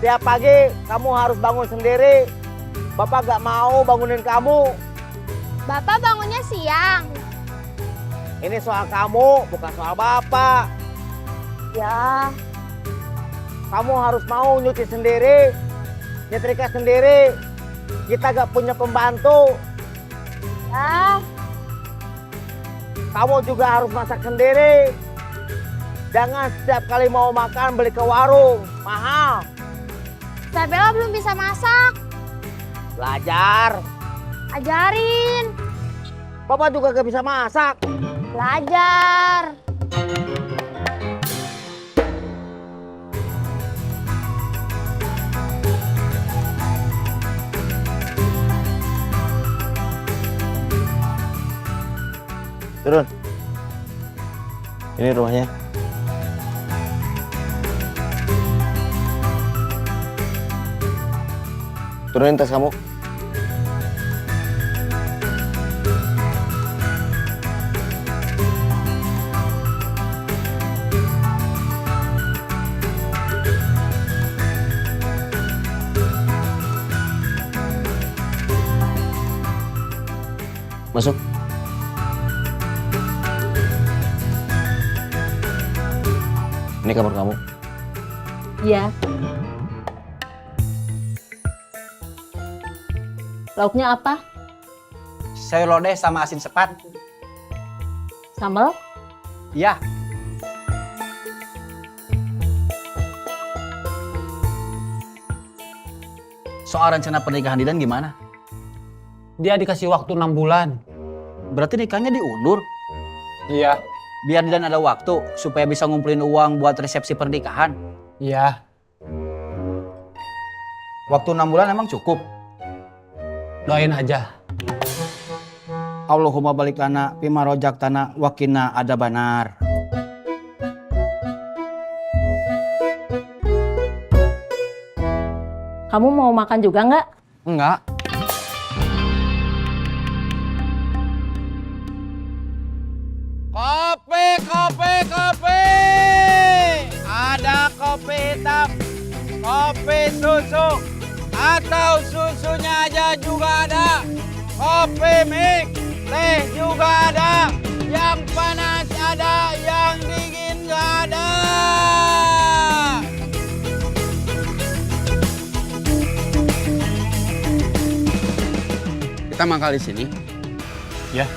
Tiap pagi kamu harus bangun sendiri. Bapak gak mau bangunin kamu. Bapak bangunnya siang. Ini soal kamu, bukan soal Bapak. Ya, Kamu harus mau nyuci sendiri, nyetrika sendiri. Kita gak punya pembantu. ya. Kamu juga harus masak sendiri. Jangan setiap kali mau makan beli ke warung, mahal. Sabella belum bisa masak. Belajar. Ajarin. Bapak juga gak bisa masak. Belajar. Turun. Ini rumahnya. Turunin tas kamu. Masuk. Ini kamar kamu. Iya. Lauknya apa? Sayur lodeh sama asin sepat. Sambal? Iya. Soal rencana pernikahan Didan gimana? Dia dikasih waktu 6 bulan. Berarti nikahnya diundur? Iya. Biar Didan ada waktu supaya bisa ngumpulin uang buat resepsi pernikahan. Iya. Waktu 6 bulan emang cukup? Doain aja. Allahumma balik lana pima rojak tanah wakina ada banar. Kamu mau makan juga nggak? Enggak. Kopi, kopi, kopi. Ada kopi hitam, kopi susu, atau susunya aja juga ada. Kopi mix, teh juga ada. Yang panas ada, yang dingin nggak ada. Kita mangkal di sini. Ya.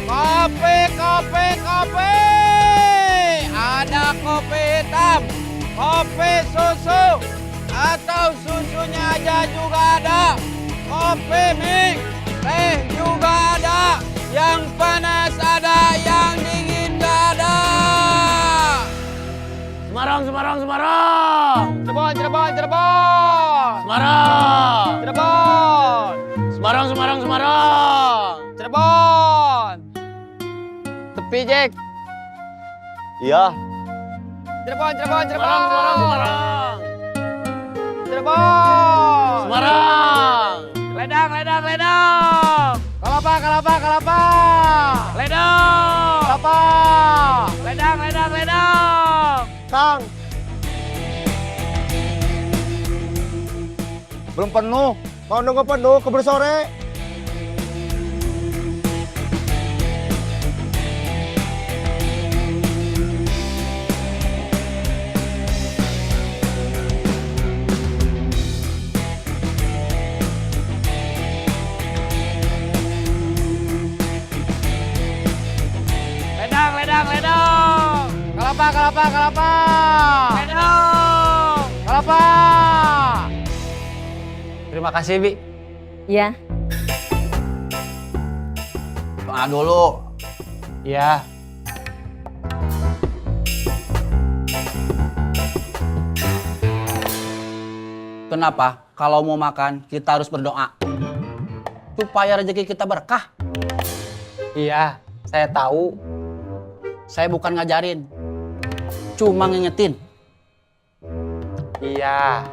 Kopi, kopi, kopi. Ada kopi hitam, kopi susu, atau susunya aja juga ada. Kopi mix, teh juga ada. Yang panas ada, yang dingin nggak ada. Semarang, Semarang, Semarang. Cirebon, Cirebon, Cirebon. Semarang. Cirebon, Semarang, Semarang, Semarang. Cirebon. Tepi, Jack. Iya. Cirebon, Cirebon, Cirebon. Semarang, Semarang, Semarang. Cirebon. Semarang. Ledang, ledang, ledang. Kelapa, kelapa, kelapa. Ledang. Kelapa. Ledang, ledang, ledang. Kang. Belum penuh. Kalau nunggu penuh, keburu sore. Ledang, ledang, ledang. Kelapa, kelapa, kelapa. Ledang. Kelapa. Terima kasih, Bi. Iya. Doa dulu. Iya. Kenapa? Kalau mau makan, kita harus berdoa. Supaya rezeki kita berkah. Iya, saya tahu. Saya bukan ngajarin. Cuma ngingetin. Iya.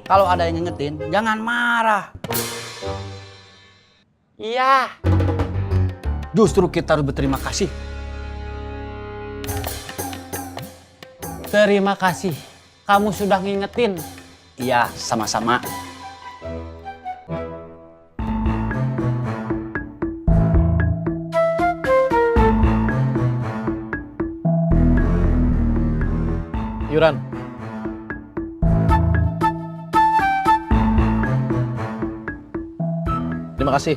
Kalau ada yang ngingetin, jangan marah. Iya. Justru kita harus berterima kasih. Terima kasih. Kamu sudah ngingetin. Iya, sama-sama. Yuran. Terima kasih.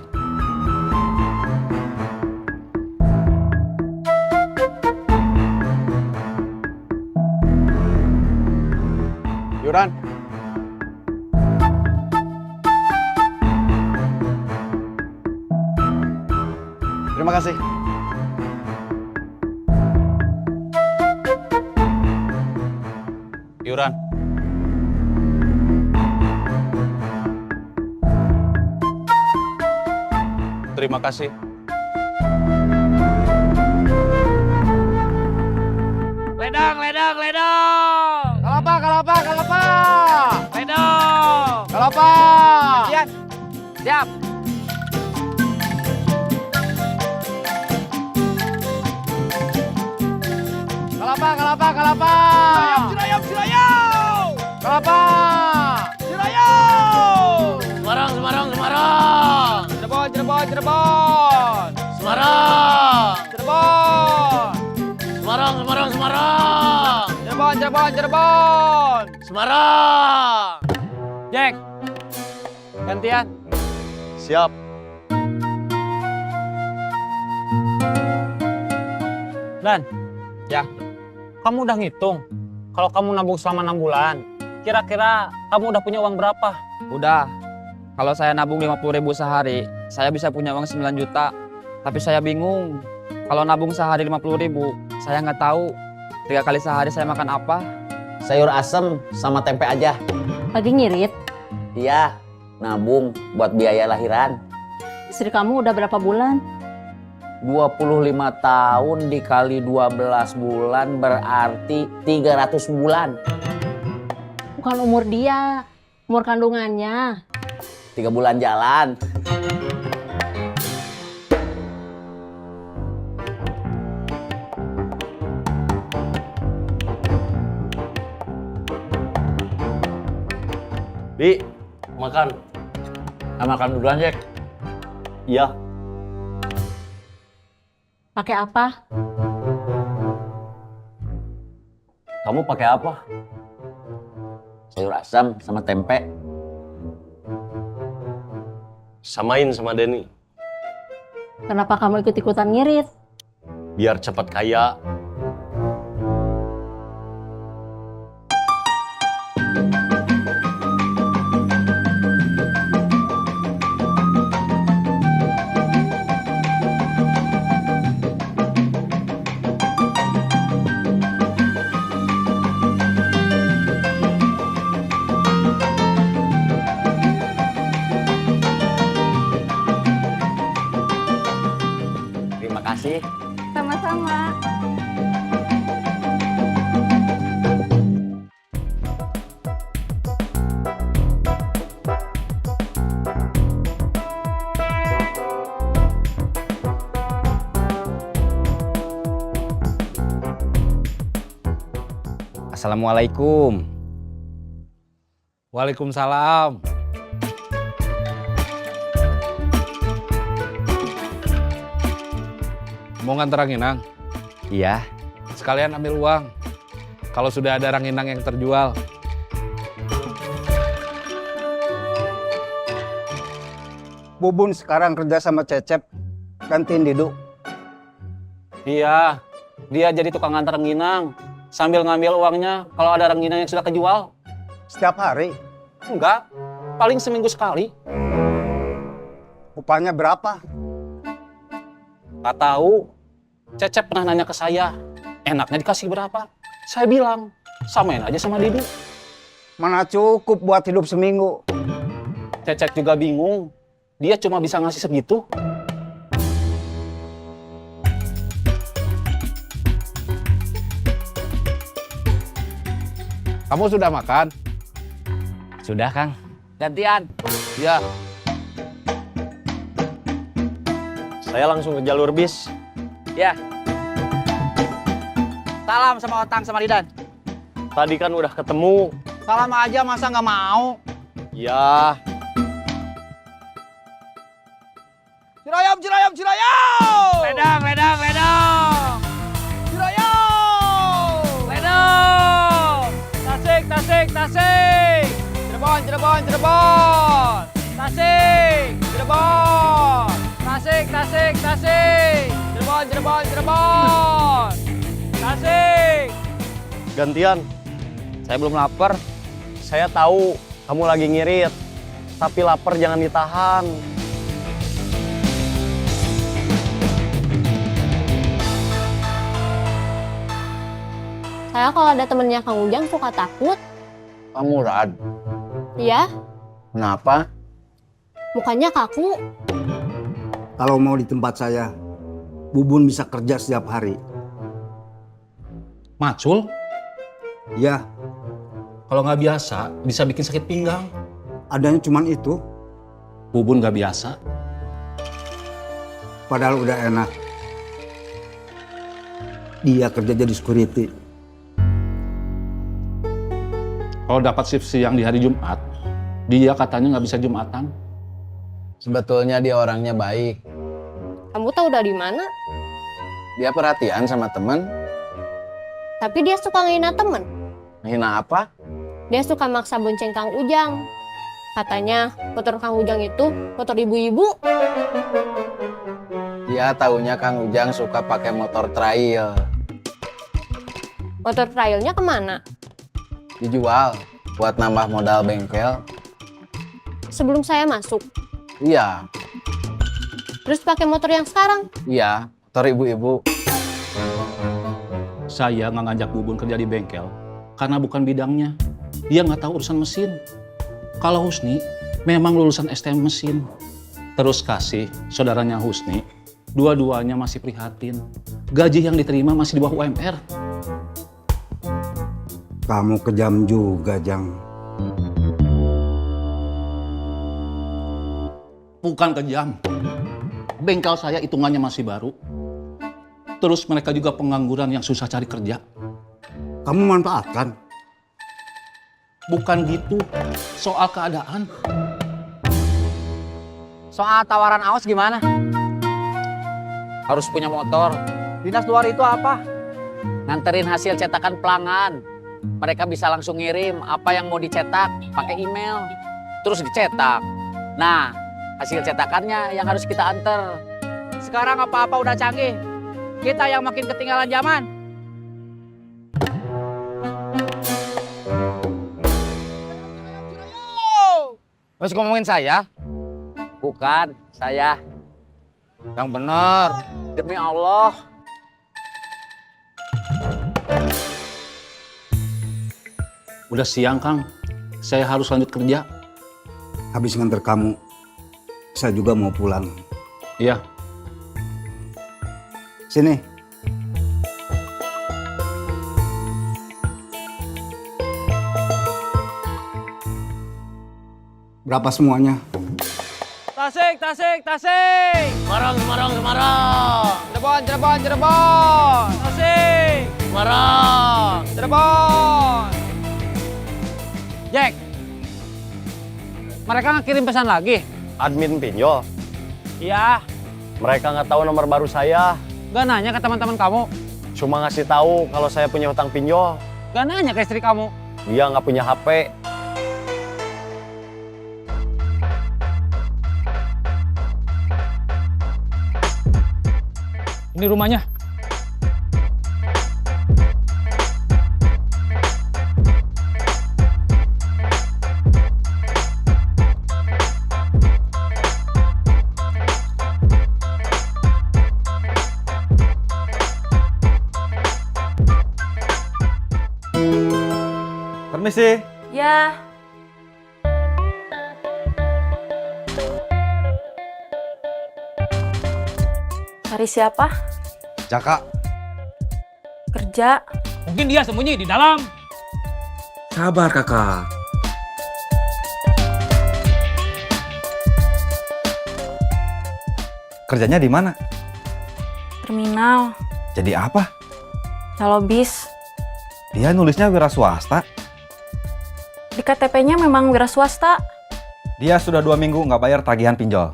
Yuran. Terima kasih. Yuran. Terima kasih. Ledang, ledang, ledang. Kalapa, kalapa, kalapa. Ledang. Kalapa. Siap. Siap. Kalapa, kalapa, kalapa. Cirayam, cirayam. Kalapa. Cirayam. Semarang, Semarang, Semarang. Cirebon, Cirebon, Cirebon. Semarang. Cirebon. Semarang, Semarang, Semarang. Cirebon, Cirebon, Cirebon. Semarang. Jack. Gantian. Siap. Dan, Ya. kamu udah ngitung kalau kamu nabung selama 6 bulan. Kira-kira kamu udah punya uang berapa? Udah, kalau saya nabung 50.000 sehari, saya bisa punya uang 9 juta. Tapi saya bingung, kalau nabung sehari 50.000, saya nggak tahu 3 kali sehari saya makan apa. Sayur asem sama tempe aja. Lagi ngirit. Iya, nabung buat biaya lahiran. Istri kamu udah berapa bulan? 25 tahun dikali 12 bulan berarti 300 bulan. Bukan umur dia, umur kandungannya. 3 bulan jalan. Bi, makan. Makan duluan, Jack. Iya. Pakai apa? Kamu pakai apa? Sayur asam sama tempe. Samain sama Denny. Kenapa kamu ikut-ikutan ngirit? Biar cepat kaya. Terima kasih. Sama-sama. Assalamualaikum. Waalaikumsalam. Mau nganter ranginang? Iya, Sekalian ambil uang. Kalau sudah ada ranginang yang terjual. Bubun sekarang kerja sama Cecep, gantiin Didu. Iya, dia jadi tukang antar rengginang. Sambil ngambil uangnya kalau ada rengginang yang sudah kejual. Setiap hari. Enggak, paling seminggu sekali. Upahnya berapa? Gak tahu. Cecep pernah nanya ke saya, enaknya dikasih berapa? Saya bilang, samain aja sama Didu. Mana cukup buat hidup seminggu. Cecep juga bingung. Dia cuma bisa ngasih segitu. Kamu sudah makan? sudah Kang. Gantian. Ya. Saya langsung ke jalur bis. Ya. Salam sama Otang sama Didan. Tadi kan udah ketemu. Salam aja masa nggak mau? Ya, Ciroyom, Ciroyom, Ciroyom! Ledang, ledang, ledang. Ciroyom! Ledang. Tasik, tasik, tasik. Cirebon, Cirebon, Cirebon! Tasik. Cirebon! Tasik, tasik, tasik. Cirebon, Cirebon, Cirebon! Tasik. gantian. Saya belum lapar. Saya tahu kamu lagi ngirit. Tapi lapar jangan ditahan. Saya kalau ada temennya Kang Ujang suka takut. Kang Murad, Iya, kenapa? mukanya kaku. Kalau mau di tempat saya, Bubun bisa kerja setiap hari. Macul, Ya, kalau nggak biasa bisa bikin sakit pinggang. adanya cuman itu. Bubun nggak biasa. Padahal udah enak. Dia kerja jadi security. Kalau dapat shift siang di hari Jumat, dia katanya nggak bisa Jumatan. Sebetulnya dia orangnya baik. Kamu tahu dari mana? Dia perhatian sama temen. Tapi dia suka ngehina temen. Hina apa? Dia suka maksa bonceng Kang Ujang. Katanya motor Kang Ujang itu motor ibu-ibu. Dia taunya Kang Ujang suka pakai motor trail. Motor trailnya kemana? Dijual buat nambah modal bengkel. Sebelum saya masuk. Iya, Terus pakai motor yang sekarang. iya, motor ibu-ibu. Saya nggak ngajak Bubun kerja di bengkel karena bukan bidangnya. Dia nggak tahu urusan mesin. Kalau Husni memang lulusan STM mesin. Terus kasih saudaranya Husni, dua-duanya masih prihatin. Gaji yang diterima masih di bawah UMR. Kamu kejam juga, Jang. Bukan kejam. Bengkel saya hitungannya masih baru. Terus mereka juga pengangguran yang susah cari kerja. Kamu manfaatkan. Bukan gitu. Soal keadaan. Soal tawaran aos gimana? Harus punya motor. Dinas luar itu apa? Nganterin hasil cetakan pelanggan. Mereka bisa langsung ngirim apa yang mau dicetak pakai email. Terus dicetak. Nah, hasil cetakannya yang harus kita anter. Sekarang apa-apa udah canggih. Kita yang makin ketinggalan zaman. Masih ngomongin saya? Bukan, saya. Yang benar. Demi Allah. Udah siang, Kang. Saya harus lanjut kerja. Habis nganter kamu, saya juga mau pulang. Iya. Sini. Berapa semuanya? Tasik, tasik, tasik! Semarang, Semarang, Semarang. Cirebon, Cirebon, Cirebon! Tasik! Semarang. Cirebon! Jack, mereka nggak kirim pesan lagi? Admin pinjol. Iya. Mereka nggak tahu nomor baru saya. Gak nanya ke teman-teman kamu? Cuma ngasih tahu kalau saya punya hutang pinjol. Gak nanya ke istri kamu? Dia nggak punya HP. Ini rumahnya. Permisi. Ya. Cari siapa? Jaka, Kerja. Mungkin dia sembunyi di dalam. Sabar kakak. Kerjanya di mana? Terminal. Jadi apa? Calo bis. Dia nulisnya wira swasta. Di KTP-nya memang wira swasta. Dia sudah 2 minggu nggak bayar tagihan pinjol.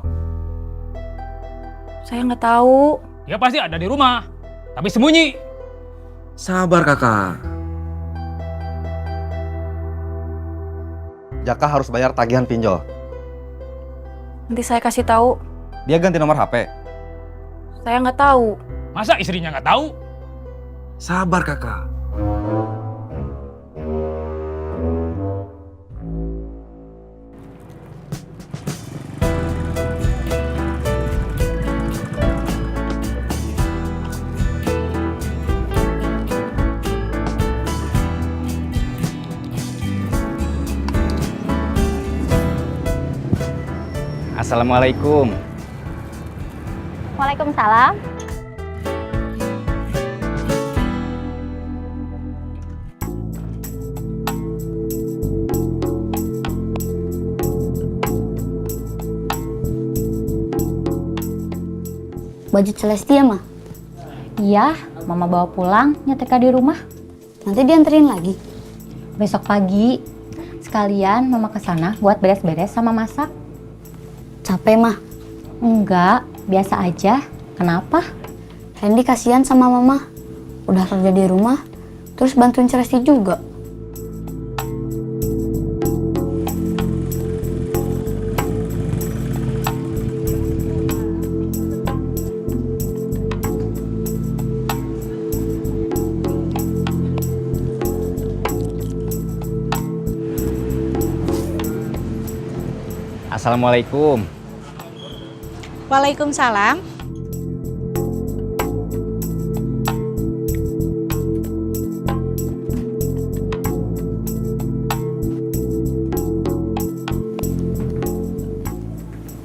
Saya nggak tahu. Dia pasti ada di rumah, tapi sembunyi. Sabar kakak. Jaka harus bayar tagihan pinjol. Nanti saya kasih tahu. Dia ganti nomor HP. Saya nggak tahu. Masa istrinya nggak tahu? Sabar kakak. Assalamualaikum. Waalaikumsalam. Baju Celesti ya, Ma? Iya, Mama bawa pulang, nyetrika di rumah. Nanti dianterin lagi. Besok pagi, sekalian Mama kesana buat beres-beres sama masak. Capek, Mah. Enggak, biasa aja. Kenapa? Randy kasihan sama Mama. Udah kerja di rumah, terus bantuin Celesti juga. Assalamualaikum. Waalaikumsalam.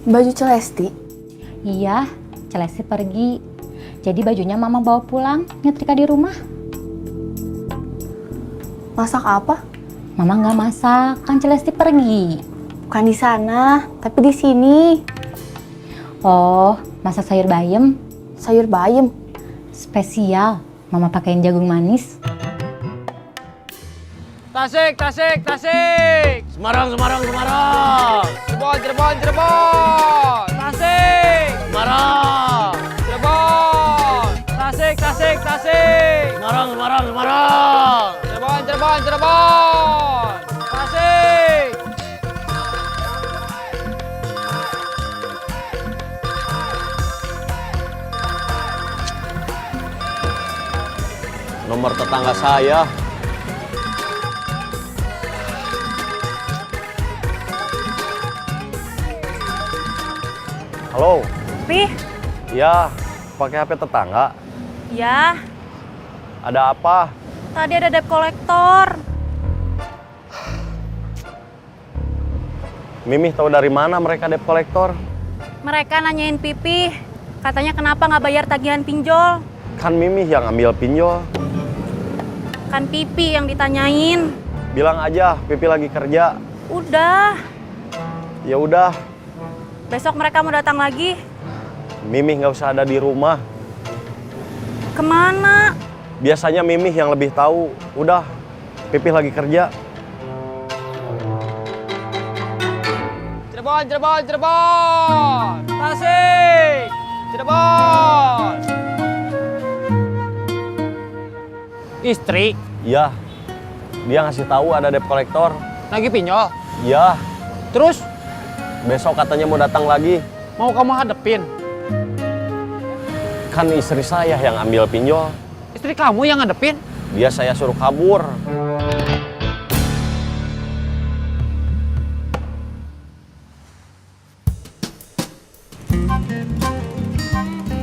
Baju Celesti? Iya, Celesti pergi. Jadi bajunya Mama bawa pulang, nyetrika di rumah. Masak apa? Mama nggak masak, kan Celesti pergi. Bukan di sana, tapi di sini. Oh, masak sayur bayam. Sayur bayam. Spesial, Mama pakein jagung manis. Tasik, tasik, tasik. Semarang, Semarang, Semarang. Cirebon, Cirebon, Cirebon. Tasik. Semarang. Cirebon. Tasik, tasik, tasik. Semarang, Semarang, Semarang. Cirebon, Cirebon, Cirebon. Tasik. Nomor tetangga saya. Halo. Pi, Ya, pakai HP tetangga. ya. Ada apa? Tadi ada debt kolektor. Mimih tahu dari mana mereka debt kolektor? Mereka nanyain Pipi. Katanya kenapa nggak bayar tagihan pinjol. Kan Mimih yang ambil pinjol. Kan Pipi yang ditanyain. Bilang aja, Pipi lagi kerja. Udah. Ya udah, Besok mereka mau datang lagi. Mimih nggak usah ada di rumah. Kemana? Biasanya Mimih yang lebih tahu. Udah, Pipi lagi kerja. Cirebon, Cirebon, Cirebon. Tasik. Cirebon. Istri Iya, dia ngasih tahu ada debt kolektor. lagi pinjol. Iya, Terus besok katanya mau datang lagi. mau kamu hadepin. Kan istri saya yang ambil pinjol. Istri kamu yang ngadepin. Dia saya suruh kabur.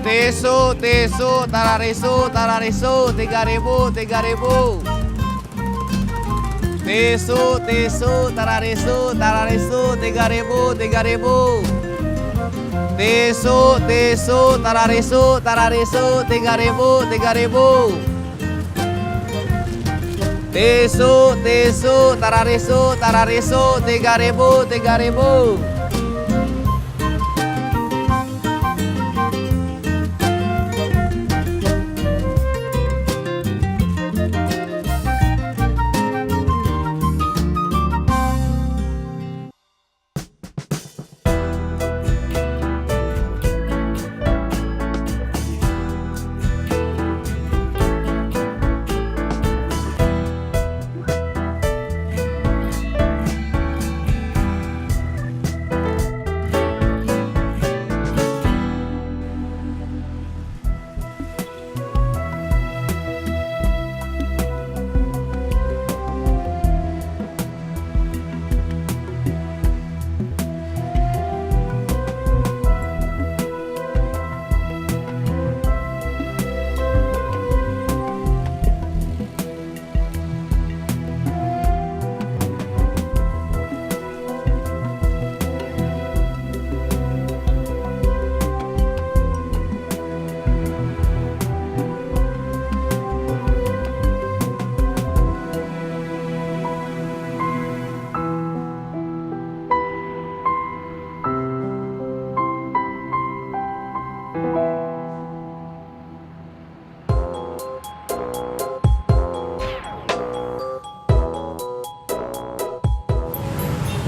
Tisu, tisu, tararisu, tararisu, 3.000, 3.000. Tisu, tisu, tararisu, tararisu, 3.000, 3.000. Tisu, tisu, tararisu, tararisu, 3.000, 3.000. Tisu, tisu, tararisu, tararisu, 3.000, 3.000.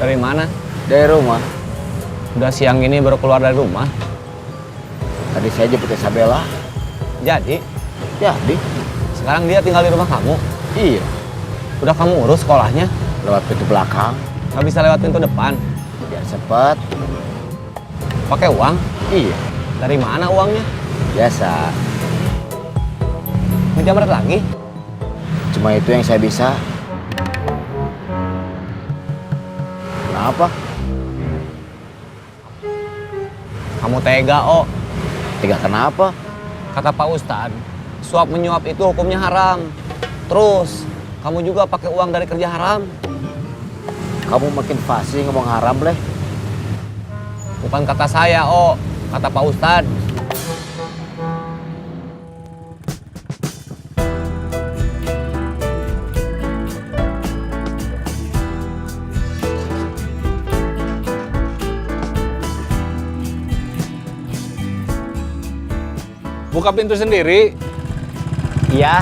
Dari mana? Dari rumah. Udah siang ini baru keluar dari rumah. Tadi saya jemput Isabella. Jadi, Jadi? sekarang dia tinggal di rumah kamu. Iya. Udah kamu urus sekolahnya? Lewat pintu belakang. Nggak bisa lewat pintu depan. Biar cepet. Pakai uang? Iya. Dari mana uangnya? Biasa. Ngejamret lagi? Cuma itu yang saya bisa. Kenapa? Kamu tega, Oh. Tiga kenapa? Kata Pak Ustadz, suap menyuap itu hukumnya haram. Terus, kamu juga pakai uang dari kerja haram. Kamu makin fasih ngomong haram, Leh. Bukan kata saya, Oh. Kata Pak Ustadz. Buka pintu sendiri. Iya.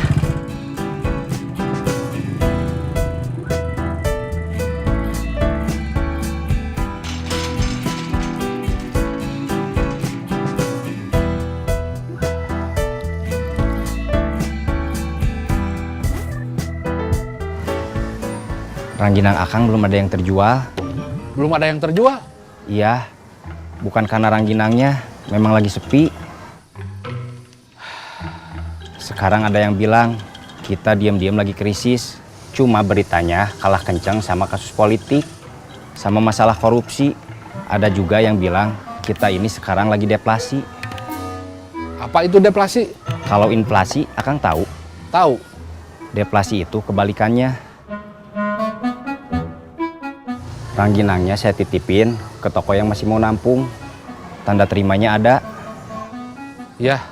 Rangginang Akang belum ada yang terjual. Belum ada yang terjual. Iya, bukan karena rangginangnya, memang lagi sepi. Sekarang ada yang bilang kita diam-diam lagi krisis. Cuma beritanya kalah kencang sama kasus politik, sama masalah korupsi. Ada juga yang bilang kita ini sekarang lagi deflasi. Apa itu deflasi? Kalau inflasi, Akang tahu. Tahu. Deflasi itu kebalikannya. Rangginangnya saya titipin ke toko yang masih mau nampung. Tanda terimanya ada. Ya.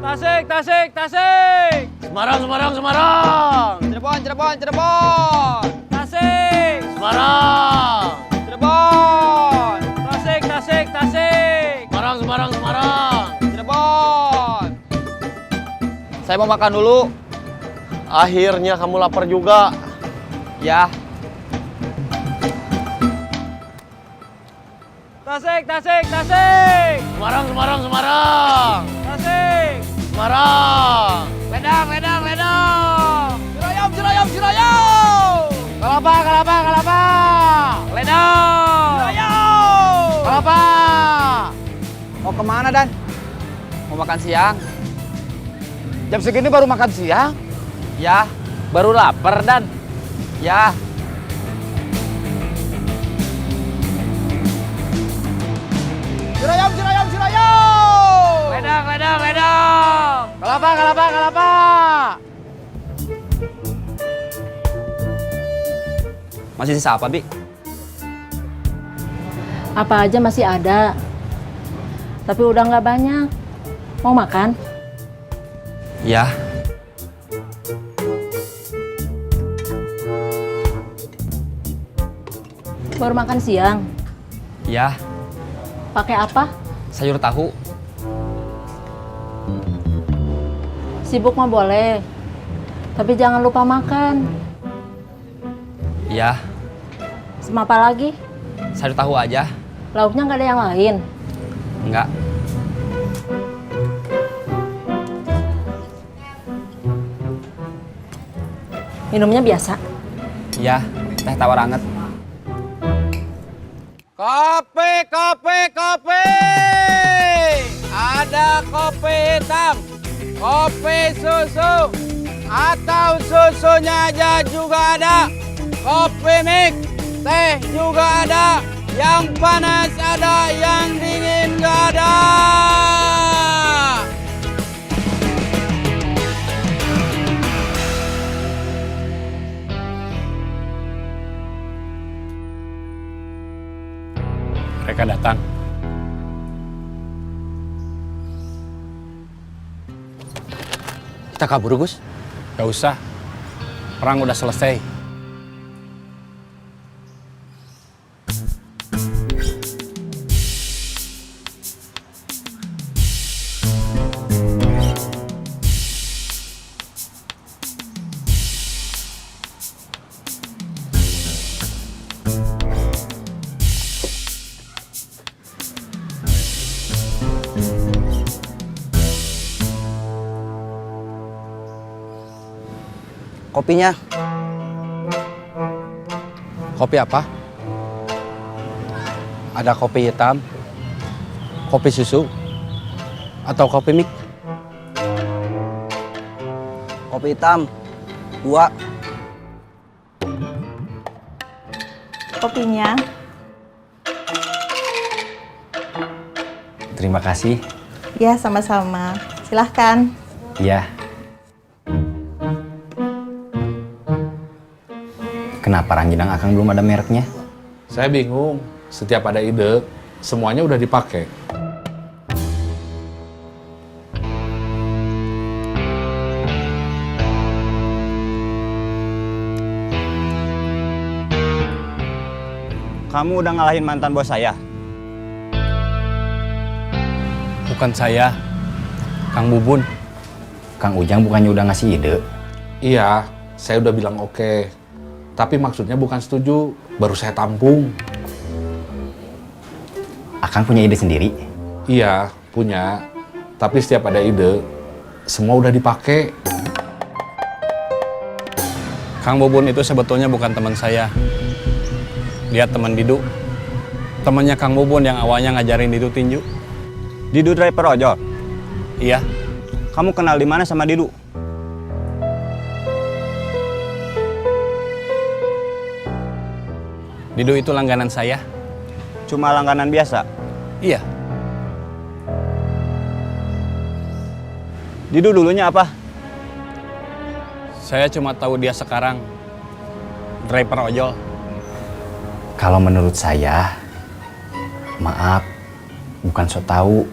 Tasik, tasik, tasik. Semarang, Semarang, Semarang. Cirebon, Cirebon, Cirebon. Tasik. Semarang. Cirebon. Tasik, tasik, tasik. Semarang, Semarang, Semarang. Cirebon. Saya mau makan dulu. Akhirnya kamu lapar juga. Ya. Tasik, tasik, tasik. Semarang, Semarang, Semarang. Tasik. Semarang. Ledang, ledang, ledang. Ciroyom, Ciroyom, Ciroyom. Kelapa, kelapa, kelapa. Ledang. Ciroyom. Kelapa. Mau kemana, Dan? Mau makan siang. Jam segini baru makan siang? Ya. Baru lapar, Dan. Ya. Ciroyom, Ciroyom, Ciroyom. Ledang, ledang, ledang. Kelapa, kelapa, kelapa. Masih sisa apa, Bi? Apa aja masih ada. Tapi udah nggak banyak. Mau makan? Ya. Baru makan siang. Ya. Pakai apa? Sayur tahu. Sibuk mah boleh. Tapi jangan lupa makan. Ya. Sama apa lagi? Sayur tahu aja. Lauknya nggak ada yang lain. Enggak. Minumnya biasa. Ya. Teh tawar anget. Kopi, kopi, kopi. Ada kopi hitam, kopi susu, atau susunya aja juga ada. Kopi mix, teh juga ada. Yang panas ada, yang dingin nggak ada. Mereka datang. Kita kabur, Gus. Gak usah. Perang udah selesai. Kopinya. Kopi apa? Ada kopi hitam, kopi susu, atau kopi mik? Kopi hitam. 2. Kopinya. Terima kasih. Ya, sama-sama. Silahkan. Ya. Kenapa ranginang akang belum ada mereknya? Saya bingung. Setiap ada ide, semuanya udah dipakai. Kamu udah ngalahin mantan bos saya? Bukan saya, Kang Bubun. Kang Ujang bukannya udah ngasih ide? Iya, saya udah bilang oke. Tapi maksudnya bukan setuju, baru saya tampung. Akang punya ide sendiri? Iya, punya. Tapi setiap ada ide, semua udah dipakai. Kang Bubun itu sebetulnya bukan teman saya. Dia teman Didu. Temannya Kang Bubun yang awalnya ngajarin Didu tinju. Didu driver ojol? Iya. Kamu kenal di mana sama Didu? Didu itu langganan saya. Cuma langganan biasa? Iya. Didu dulunya apa? Saya cuma tahu dia sekarang driver ojol. Kalau menurut saya, maaf, bukan so tahu.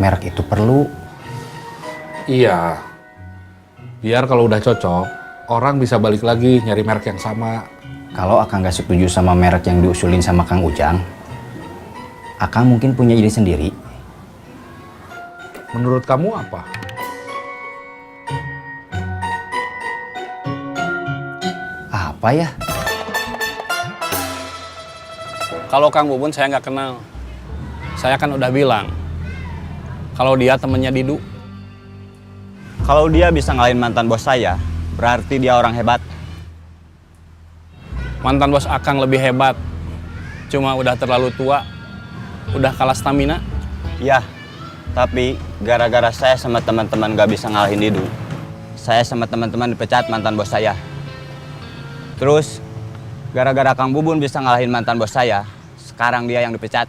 Merek itu perlu. Iya. Biar kalau udah cocok, orang bisa balik lagi nyari merek yang sama. Kalau akang nggak setuju sama merek yang diusulin sama Kang Ujang, akang mungkin punya ide sendiri. Menurut kamu apa? Apa ya? Kalau Kang Bubun saya nggak kenal. Saya kan udah bilang, kalau dia temennya Didu. Kalau dia bisa ngalahin mantan bos saya, berarti dia orang hebat. Mantan bos Akang lebih hebat. Cuma udah terlalu tua. Udah kalah stamina. Ya, tapi gara-gara saya sama teman-teman gak bisa ngalahin Didu, saya sama teman-teman dipecat mantan bos saya. Terus, gara-gara Kang Bubun bisa ngalahin mantan bos saya, sekarang dia yang dipecat.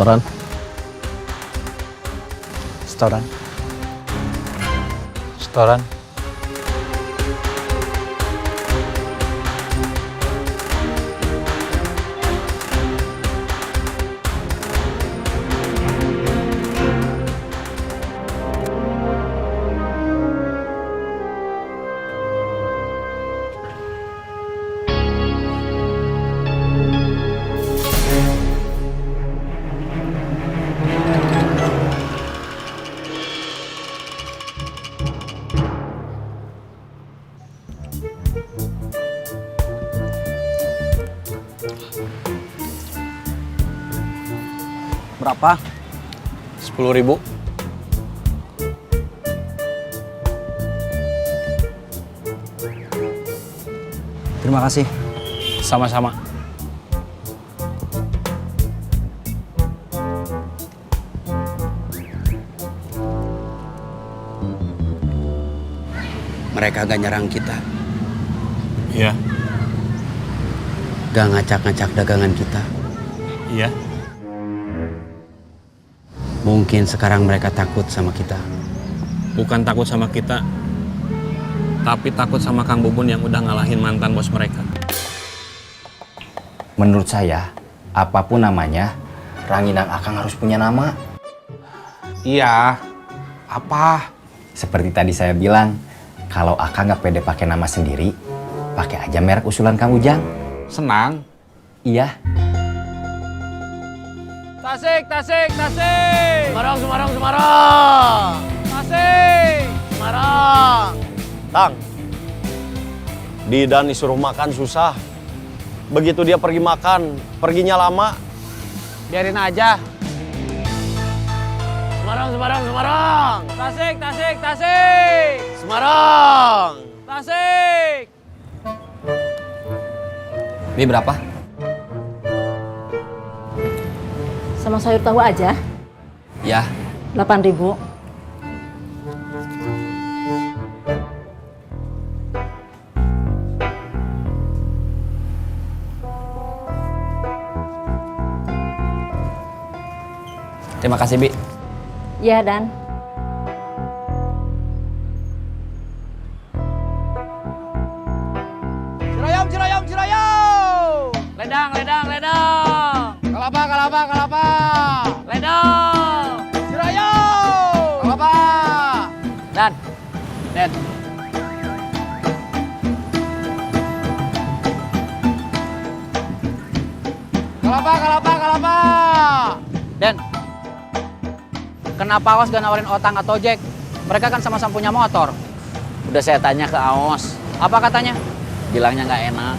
Setoran. Setoran. Setoran. Berapa? 10.000. Terima kasih. Sama-sama. Mereka gak nyerang kita, Iya. gak ngacak-ngacak dagangan kita. Iya. Mungkin sekarang mereka takut sama kita. Bukan takut sama kita. Tapi takut sama Kang Bubun yang udah ngalahin mantan bos mereka. Menurut saya, apapun namanya, ranginang Akang harus punya nama. Iya. Apa? Seperti tadi saya bilang, kalau Akang nggak pede pakai nama sendiri, pakai aja merek usulan Kang Ujang. Senang. Iya. Tasik, tasik, tasik. Semarang, Semarang, Semarang. Tasik. Semarang. Tang, Didan disuruh makan susah. Begitu dia pergi makan, perginya lama. Biarin aja. Semarang, Semarang, Semarang. Tasik, tasik, tasik. Semarang. Tasik. Ini berapa? Sama sayur tahu aja, Ya. 8.000. Terima kasih, Bi. Ya, Dan. Cirayam, cirayam, cirayam. Ledang, ledang, ledang. Kelapa, kelapa, kelapa. Ledang. Cirayam. Kelapa. Dan. Kelapa, kelapa, kelapa. Den, kenapa Aos gak nawarin Otang atau Jack? Mereka kan sama-sama punya motor. Udah saya tanya ke Aos. Apa katanya? Bilangnya nggak enak.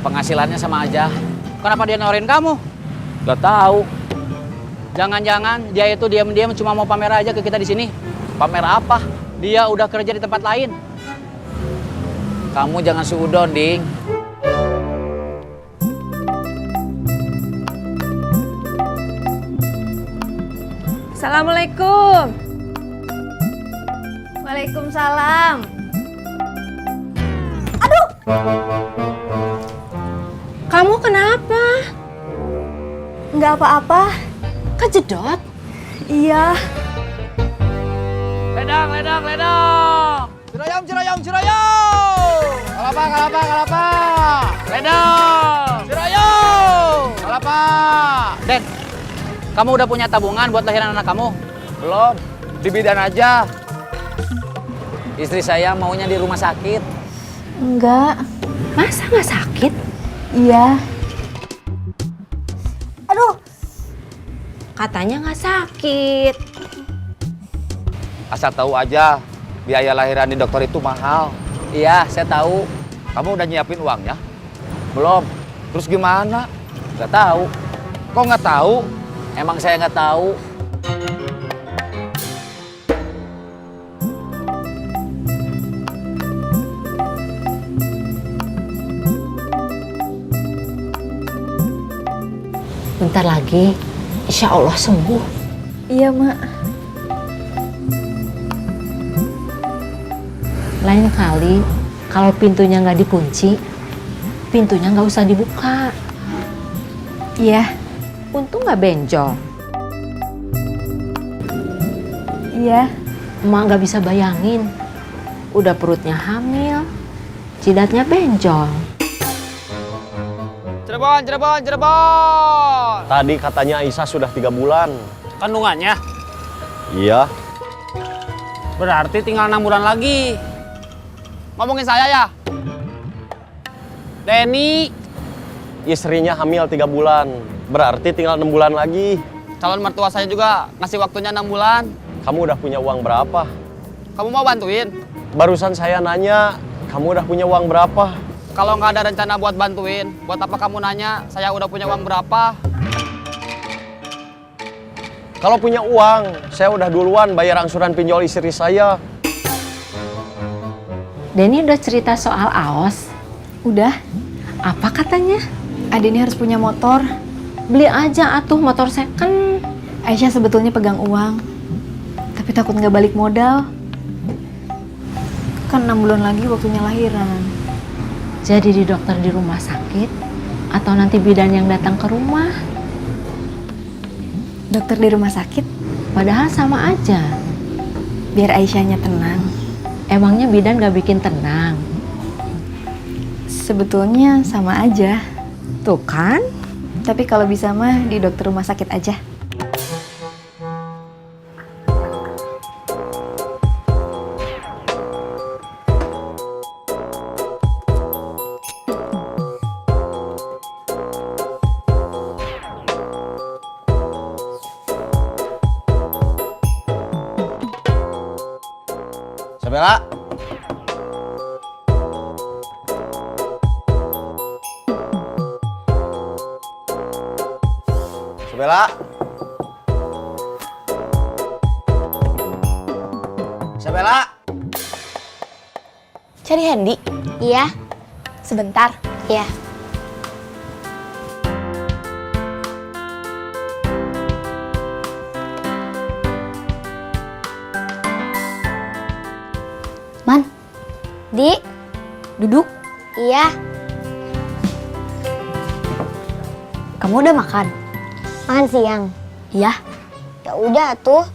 Penghasilannya sama aja. Kenapa dia nawarin kamu? Gak tahu. Jangan-jangan dia itu diam-diam cuma mau pamer aja ke kita di sini. Pamer apa? Dia udah kerja di tempat lain. Kamu jangan suudon, Ding. Assalamualaikum. Waalaikumsalam. Kamu kenapa? Nggak apa-apa. Kejedot? Iya. Ledang, ledang, ledang. Cirayam, cirayam, cirayam. Kelapa, kelapa, kelapa. Ledang. Cirayam. Kelapa. Den, kamu udah punya tabungan buat lahiran anak kamu? Belum. Di bidan aja. Istri saya maunya di rumah sakit. Enggak. Masa nggak sakit? Iya. Aduh. Katanya nggak sakit. Asal tahu aja, biaya lahiran di dokter itu mahal. Iya, saya tahu. Kamu udah nyiapin uangnya? Belum. Terus gimana? Nggak tahu. Kok nggak tahu? Emang saya nggak tahu. Bentar lagi, insya Allah sembuh. Iya, Mak. Lain kali, kalau pintunya nggak dikunci, pintunya nggak usah dibuka. Iya. Untung nggak benjol. Iya. Emak nggak bisa bayangin. Udah perutnya hamil, jidatnya benjol. Cirebon, Cirebon, Cirebon. Tadi katanya Aisyah sudah 3 bulan. Kandungannya Iya. berarti tinggal 6 bulan lagi. Ngomongin saya ya. Denny, Istrinya hamil 3 bulan. Berarti tinggal 6 bulan lagi. calon mertua saya juga ngasih waktunya 6 bulan. Kamu udah punya uang berapa? Kamu mau bantuin? Barusan saya nanya, kamu udah punya uang berapa? Kalau nggak ada rencana buat bantuin, buat apa kamu nanya saya udah punya uang berapa? Kalau punya uang, saya udah duluan bayar angsuran pinjol istri saya. Denny udah cerita soal Aos. Udah. Apa katanya? Adini harus punya motor. Beli aja atuh motor second. Aisyah sebetulnya pegang uang. Tapi takut nggak balik modal. Kan 6 bulan lagi waktunya lahiran. Jadi di dokter di rumah sakit atau nanti bidan yang datang ke rumah? Dokter di rumah sakit, Padahal sama aja. biar Aisyahnya tenang. Emangnya bidan gak bikin tenang? Sebetulnya sama aja. Tuh kan? Tapi kalau bisa mah di dokter rumah sakit aja. Sabela. Sabela. Sabela. Cari Hendy. Iya, Sebentar. iya. Man, Di, duduk. iya. Kamu udah makan? Makan siang. Iya. Ya udah tuh.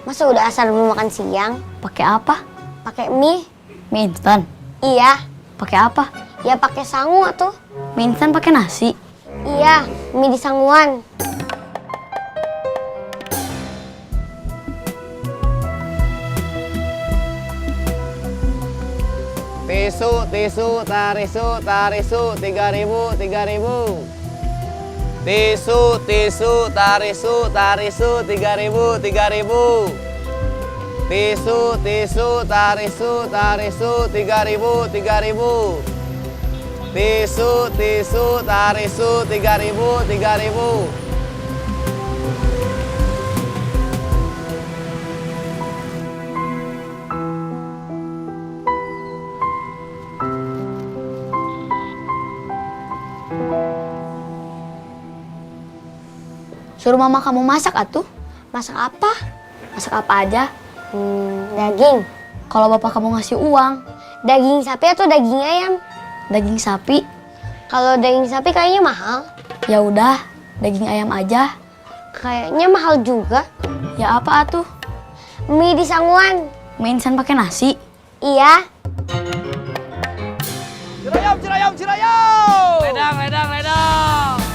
Masa udah asal belum makan siang? Pakai apa? Pakai mie. Mie instan. Iya. Pakai apa? Ya pakai sangu tuh. Mie instan pakai nasi. Iya, mie di sanguan. Tisu, tarisu, 3.000, 3.000. Tisu, tarisu, 3.000, 3.000. Tisu, tarisu, 3.000, 3.000. Tisu, tarisu, 3.000, 3.000. Suruh mama kamu masak atuh. Masak apa? Masak apa aja. Daging. Kalau bapak kamu ngasih uang, Daging sapi atau daging ayam? daging sapi. Kalau daging sapi kayaknya mahal. Ya udah, daging ayam aja. Kayaknya mahal juga. Ya apa atuh? Mie di sanguan. Mie instan pakai nasi. Iya. Cirayam. Ledang.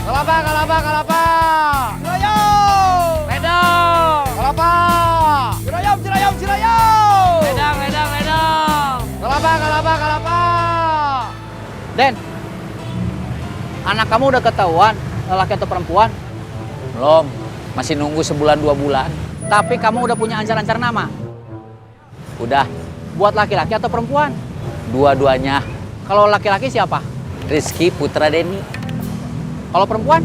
Kalapa. Cirayam. Kalapa. Cirayam. Ledang. Kalapa. Den, anak kamu udah ketahuan lelaki atau perempuan? Belum, masih nunggu sebulan 2 bulan. Tapi kamu udah punya ancar-ancar nama? Udah, buat laki-laki atau perempuan? Dua-duanya. Kalau laki-laki siapa? Rizky Putra Denny. Kalau perempuan?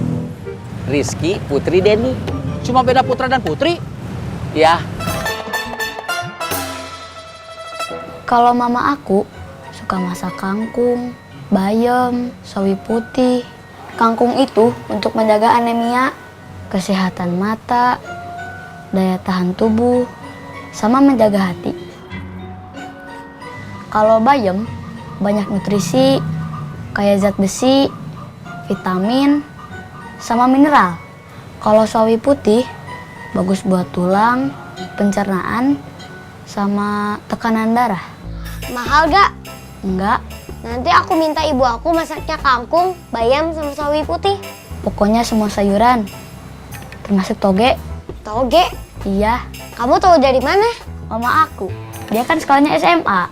Rizky Putri Denny. Cuma beda putra dan putri? Ya. Kalau mama aku suka masak kangkung, bayam, sawi putih. Kangkung itu untuk menjaga anemia, kesehatan mata, daya tahan tubuh, sama menjaga hati. Kalau bayam banyak nutrisi, kayak zat besi, vitamin, sama mineral. Kalau sawi putih bagus buat tulang, pencernaan, sama tekanan darah. Mahal gak? Enggak, Nanti aku minta ibu aku masaknya kangkung, bayam, sama sawi putih. pokoknya semua sayuran, termasuk toge. Toge? Iya, Kamu tahu dari mana? mama aku. Dia kan sekolahnya SMA.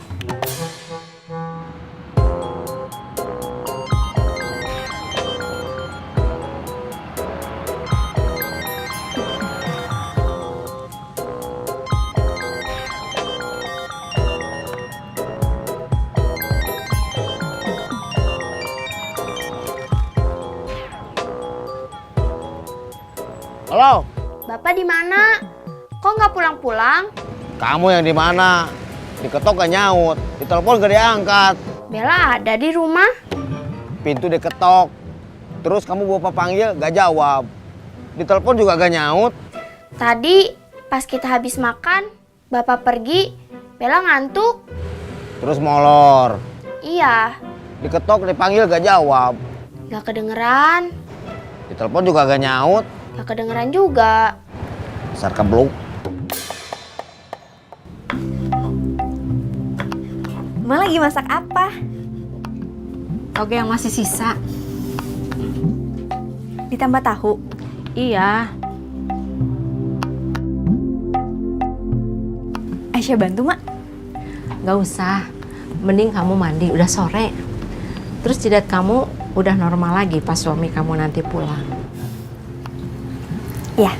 Halo, Bapak di mana? Kok nggak pulang-pulang? kamu yang di mana? Diketok gak nyaut, ditelepon gak diangkat, Bella ada di rumah. pintu diketok. Terus kamu bapak panggil gak jawab, ditelepon juga gak nyaut. Tadi pas kita habis makan, Bapak pergi, Bella ngantuk. Terus molor, Iya, diketok dipanggil gak jawab, nggak kedengeran. ditelepon juga gak nyaut. Nggak kedengeran juga. Dasar kebluk. Emak lagi masak apa? Toge yang masih sisa. Ditambah tahu? Iya. Aisyah bantu, Mak? Gak usah, mending kamu mandi, udah sore. Terus jidat kamu udah normal lagi pas suami kamu nanti pulang. Ya.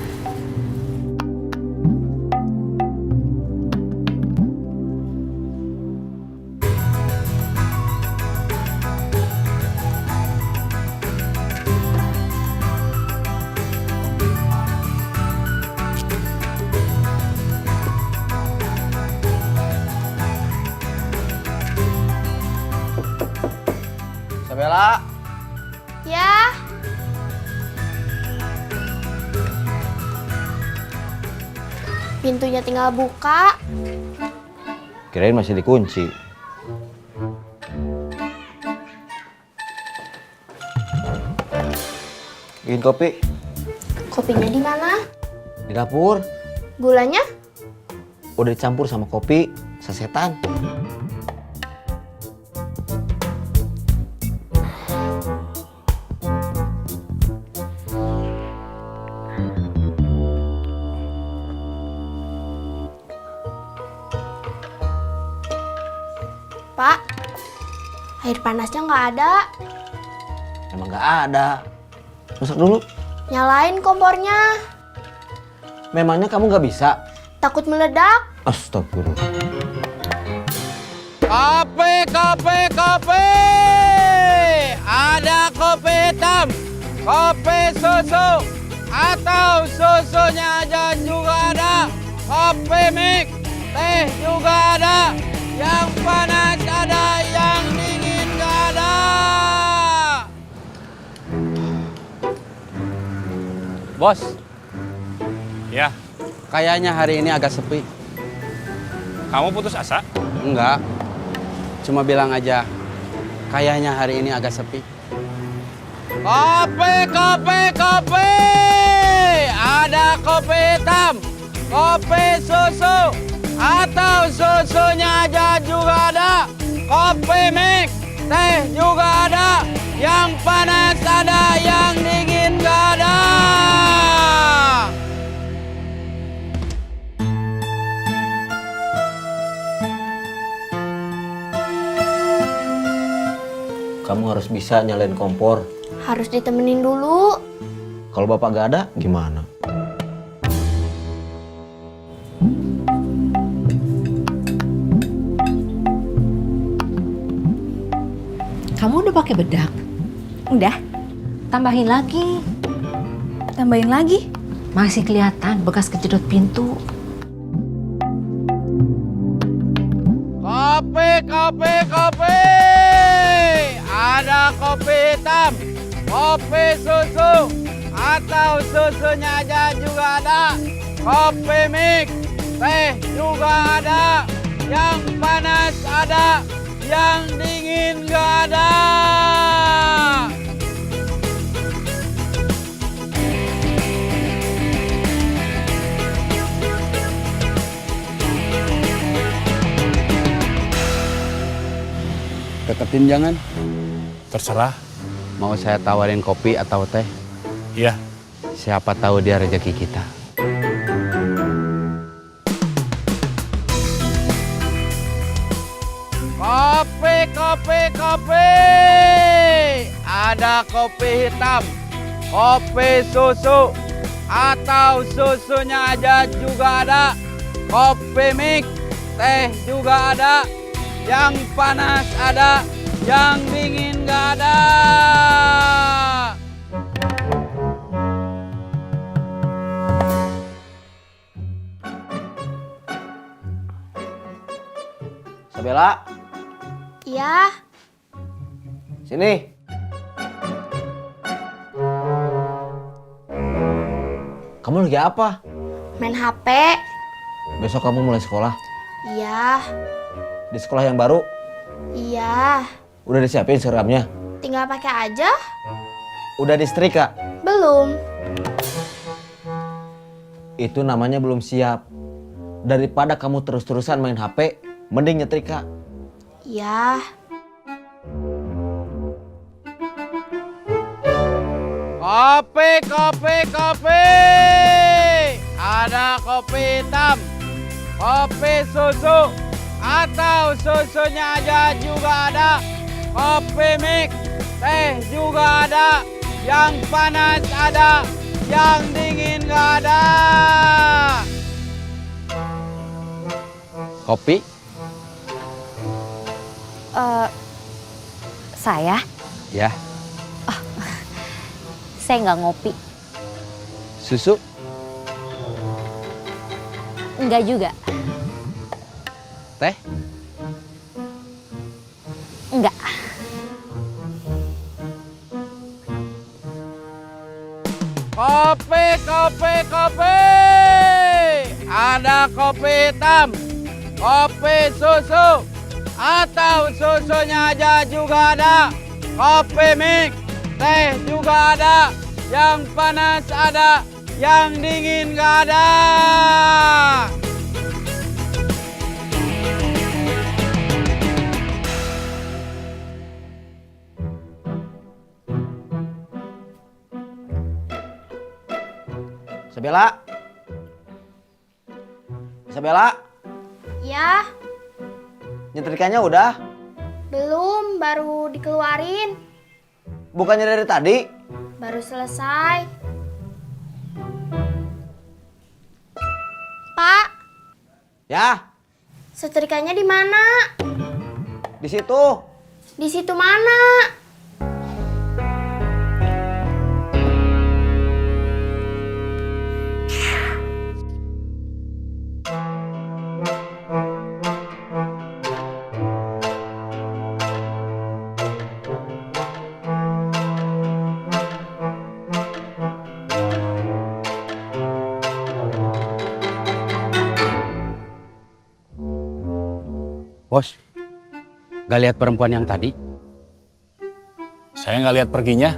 Sabela. Ya. Pintunya tinggal buka. Kirain masih dikunci. Bikin kopi. Kopinya di mana? Di dapur. Gulanya? Udah dicampur sama kopi, sasetan. Pak, air panasnya nggak ada. Emang nggak ada. Masak dulu. Nyalain kompornya. Memangnya kamu nggak bisa? Takut meledak. Astagfirullah. Kopi, kopi, kopi. Ada kopi hitam, kopi susu, atau susunya aja juga ada. Kopi mix, teh juga ada. Yang panas ada, yang dingin gak ada. Bos, Ya, Kayaknya hari ini agak sepi. kamu putus asa? Enggak, cuma bilang aja. Kayaknya hari ini agak sepi. Kopi, kopi, kopi. Ada kopi hitam, kopi susu, atau susunya aja juga ada. Kopi mix, teh juga ada. Yang panas ada, yang dingin gak ada. Kamu harus bisa nyalain kompor. Harus ditemenin dulu. Kalau bapak gak ada, gimana? Kamu udah pakai bedak? Udah. Tambahin lagi. Tambahin lagi. Masih kelihatan bekas kejedot pintu. Kopi, kopi, kopi. Ada kopi hitam, kopi susu, atau susunya aja juga ada. Kopi mix, teh juga ada. Yang panas ada, yang dingin gak ada. Deketin jangan. Terserah. Mau saya tawarin kopi atau teh? Iya. Siapa tahu dia rezeki kita. Kopi, kopi, kopi. Ada kopi hitam, kopi susu, atau susunya aja juga ada. Kopi mix, teh juga ada. Yang panas ada, yang dingin gak ada. Sabela, Ya, sini. Kamu lagi apa? main HP. Besok kamu mulai sekolah. Iya, Di sekolah yang baru, iya. udah disiapin seragamnya? Tinggal pakai aja. Udah disetrika? Belum. Itu namanya belum siap. Daripada kamu terus-terusan main HP, mending nyetrika. Ya. Kopi, kopi, kopi. Ada kopi hitam, kopi susu, atau susunya aja juga ada. Kopi mix, teh juga ada. Yang panas ada, yang dingin gak ada. Kopi? Saya? Ya. Saya nggak ngopi. Susu? Nggak juga. Teh? Nggak. Kopi, kopi, kopi. Ada kopi hitam, kopi susu, atau susunya aja juga ada. Kopi mix, teh juga ada. Yang panas ada, yang dingin gak ada. Isabella? Isabella? Ya, Nyetrikanya udah? belum, baru dikeluarin. Bukannya dari tadi? Baru selesai. Pak, Ya, setrikanya di mana? di situ. Di situ mana? Bos, gak lihat perempuan yang tadi? Saya nggak lihat perginya.